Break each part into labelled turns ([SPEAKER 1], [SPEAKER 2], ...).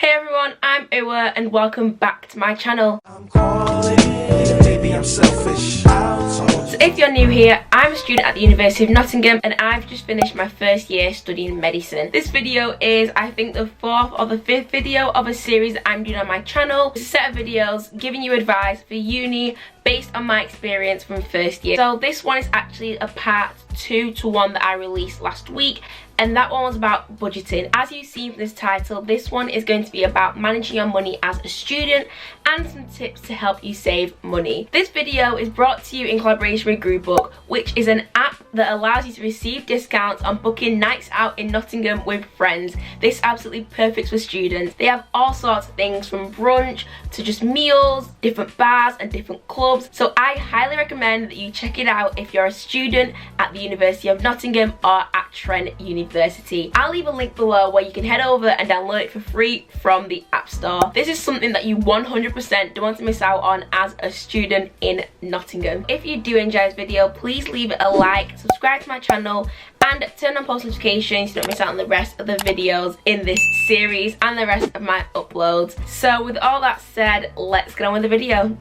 [SPEAKER 1] Hey everyone, I'm Uwa and welcome back to my channel.
[SPEAKER 2] Maybe I'm selfish.
[SPEAKER 1] So if you're new here, I'm a student at the University of Nottingham and I've just finished my first year studying medicine. This video is, I think, the fourth or the fifth video of a series that I'm doing on my channel. It's a set of videos giving you advice for uni based on my experience from first year. So this one is actually a part 2 to one that I released last week, and that one was about budgeting. As you've seen from this title, this one is going to be about managing your money as a student and some tips to help you save money. This video is brought to you in collaboration with Groobook, which is an app that allows you to receive discounts on booking nights out in Nottingham with friends. This is absolutely perfect for students. They have all sorts of things from brunch to just meals, different bars and different clubs. So I highly recommend that you check it out if you're a student at the University of Nottingham or at Trent University. I'll leave a link below where you can head over and download it for free from the App Store. This is something that you 100% don't want to miss out on as a student in Nottingham. If you do enjoy this video, please leave it a like, subscribe to my channel and turn on post notifications so you don't miss out on the rest of the videos in this series and the rest of my uploads. So with all that said, let's get on with the video.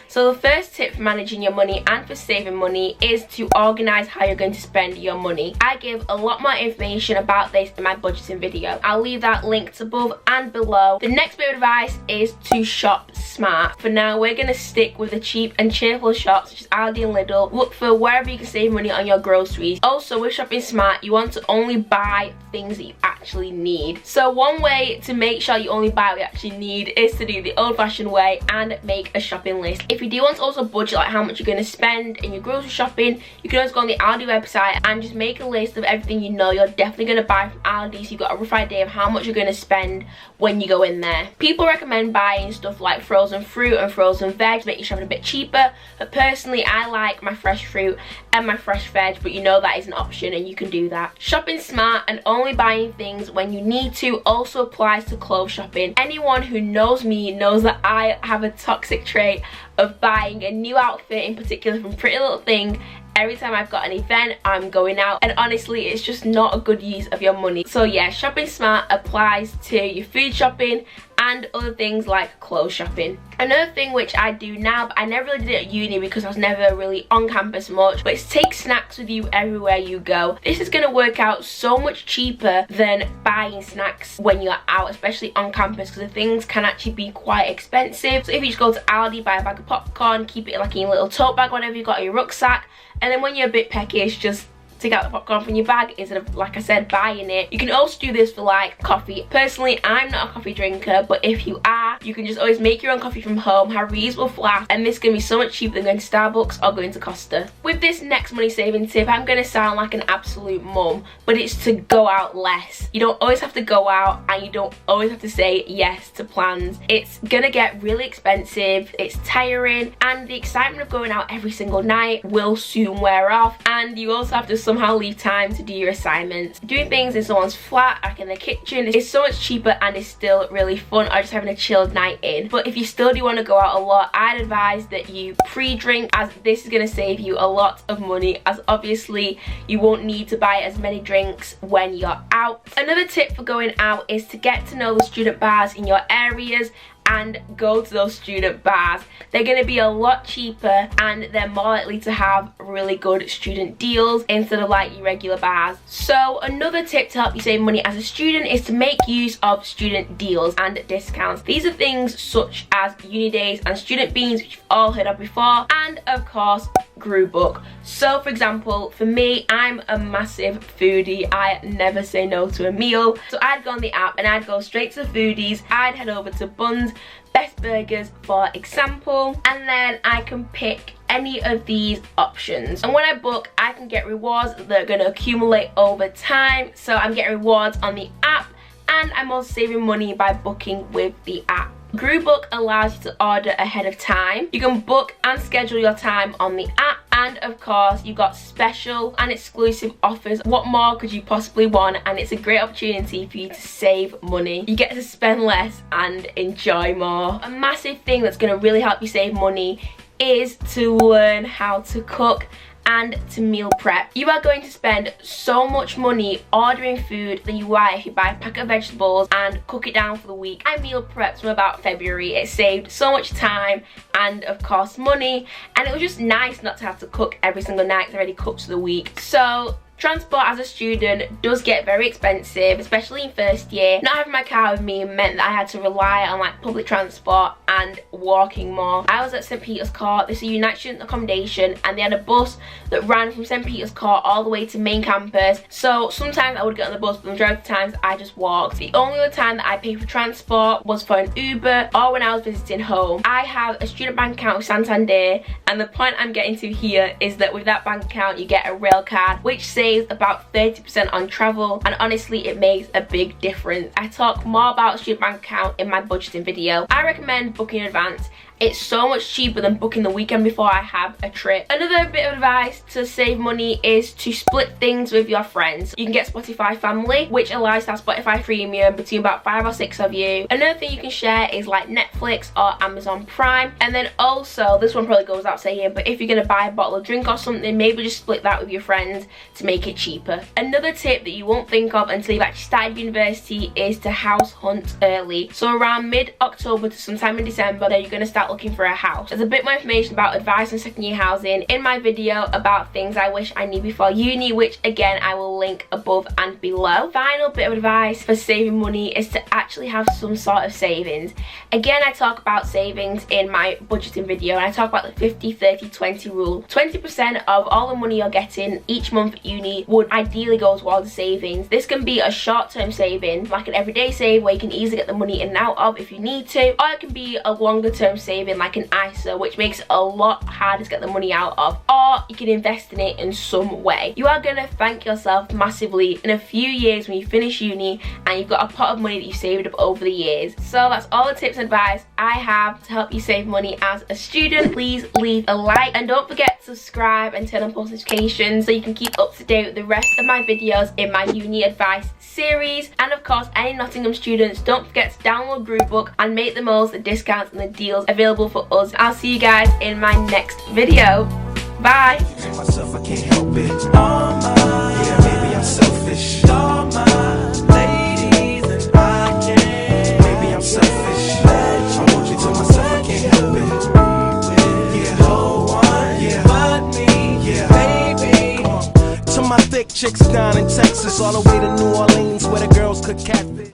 [SPEAKER 1] So the first tip for managing your money and for saving money is to organise how you're going to spend your money. I give a lot more information about this in my budgeting video. I'll leave that linked above and below. The next bit of advice is to shop smart. For now, we're going to stick with the cheap and cheerful shops such as Aldi and Lidl. Look for wherever you can save money on your groceries. Also, with shopping smart, you want to only buy things that you actually need. So one way to make sure you only buy what you actually need is to do the old-fashioned way and make a shopping list. If you do want to also budget like how much you're going to spend in your grocery shopping, you can always go on the Aldi website and just make a list of everything you know you're definitely going to buy from Aldi, so you've got a rough idea of how much you're going to spend when you go in there. People recommend buying stuff like frozen fruit and frozen veg to make your shopping a bit cheaper, but personally I like my fresh fruit and my fresh veg, but you know that is an option and you can do that. Shopping smart and only buying things when you need to also applies to clothes shopping. Anyone who knows me knows that I have a toxic trait of buying a new outfit, in particular from Pretty Little Thing, every time I've got an event I'm going out, and honestly it's just not a good use of your money. So yeah, shopping smart applies to your food shopping and other things like clothes shopping. Another thing which I do now, but I never really did it at uni because I was never really on campus much, but it's take snacks with you everywhere you go. This is going to work out so much cheaper than buying snacks when you're out, especially on campus, because the things can actually be quite expensive. So if you just go to Aldi, buy a bag of popcorn, keep it like in your little tote bag, whatever you've got in your rucksack, and then when you're a bit peckish, just take out the popcorn from your bag instead of, like I said, buying it. You can also do this for like coffee. Personally, I'm not a coffee drinker, but if you are, you can just always make your own coffee from home, have reusable flask, and this is going to be so much cheaper than going to Starbucks or going to Costa. With this next money saving tip, I'm going to sound like an absolute mum, but it's to go out less. You don't always have to go out and you don't always have to say yes to plans. It's going to get really expensive, it's tiring, and the excitement of going out every single night will soon wear off, and you also have to somehow leave time to do your assignments. Doing things in someone's flat, like in the kitchen, is so much cheaper and is still really fun, or just having a chilled night in. But if you still do want to go out a lot, I'd advise that you pre-drink, as this is going to save you a lot of money, as obviously you won't need to buy as many drinks when you're out. Another tip for going out is to get to know the student bars in your areas and go to those student bars. They're going to be a lot cheaper and they're more likely to have really good student deals instead of like your regular bars. So another tip to help you save money as a student is to make use of student deals and discounts. These are things such as uni days and student beans, which you've all heard of before, and of course Groobook. So for example, for me, I'm a massive foodie. I never say no to a meal. So I'd go on the app and I'd go straight to the foodies. I'd head over to Buns, Best Burgers for example, and then I can pick any of these options. And when I book, I can get rewards that are going to accumulate over time. So I'm getting rewards on the app and I'm also saving money by booking with the app. Groobook allows you to order ahead of time. You can book and schedule your time on the app, and of course you've got special and exclusive offers. What more could you possibly want? And it's a great opportunity for you to save money. You get to spend less and enjoy more. A massive thing that's going to really help you save money is to learn how to cook and to meal prep. You are going to spend so much money ordering food than you are if you buy a pack of vegetables and cook it down for the week. I meal prepped from about February. It saved so much time and of course money, and it was just nice not to have to cook every single night. It's already cooked for the week. So transport as a student does get very expensive, especially in first year. Not having my car with me meant that I had to rely on like public transport and walking more. I was at St. Peter's Court. This is a United Student accommodation, and they had a bus that ran from St. Peter's Court all the way to main campus. So sometimes I would get on the bus, but the majority of the times I just walked. The only other time that I paid for transport was for an Uber or when I was visiting home. I have a student bank account with Santander, and the point I'm getting to here is that with that bank account you get a rail card, which saves about 30% on travel, and honestly it makes a big difference. I talk more about student bank account in my budgeting video. I recommend booking in advance. It's so much cheaper than booking the weekend before I have a trip. Another bit of advice to save money is to split things with your friends. You can get Spotify Family, which allows to have Spotify Premium between about 5 or 6 of you. Another thing you can share is like Netflix or Amazon Prime. And then also, this one probably goes without saying, but if you're gonna buy a bottle of drink or something, maybe just split that with your friends to make it cheaper. Another tip that you won't think of until you've actually started university is to house hunt early. So around mid-October to sometime in December, then you're gonna start looking for a house. There's a bit more information about advice on second year housing in my video about things I wish I knew before uni, which again I will link above and below. Final bit of advice for saving money is to actually have some sort of savings. Again, I talk about savings in my budgeting video, and I talk about the 50-30-20 rule. 20% of all the money you're getting each month at uni would ideally go towards savings. This can be a short-term saving, like an everyday save where you can easily get the money in and out of if you need to, or it can be a longer-term saving like an ISA, which makes it a lot harder to get the money out of, or you can invest in it in some way. You are going to thank yourself massively in a few years when you finish uni and you've got a pot of money that you've saved up over the years. So that's all the tips and advice I have to help you save money as a student. Please leave a like and don't forget to subscribe and turn on post notifications so you can keep up to date with the rest of my videos in my uni advice series. And of course, any Nottingham students, don't forget to download Groovebook and make the most of the discounts and the deals available for us. I'll see you guys in my next video. Bye.
[SPEAKER 2] Myself, I can't help it. Yeah, maybe I'm selfish. All my ladies and I can't. Maybe I'm selfish. I want you to myself, I can't help it. Yeah, no one but me. Yeah, baby. To my thick chicks down in Texas, all the way to New Orleans, where the girls could catfish.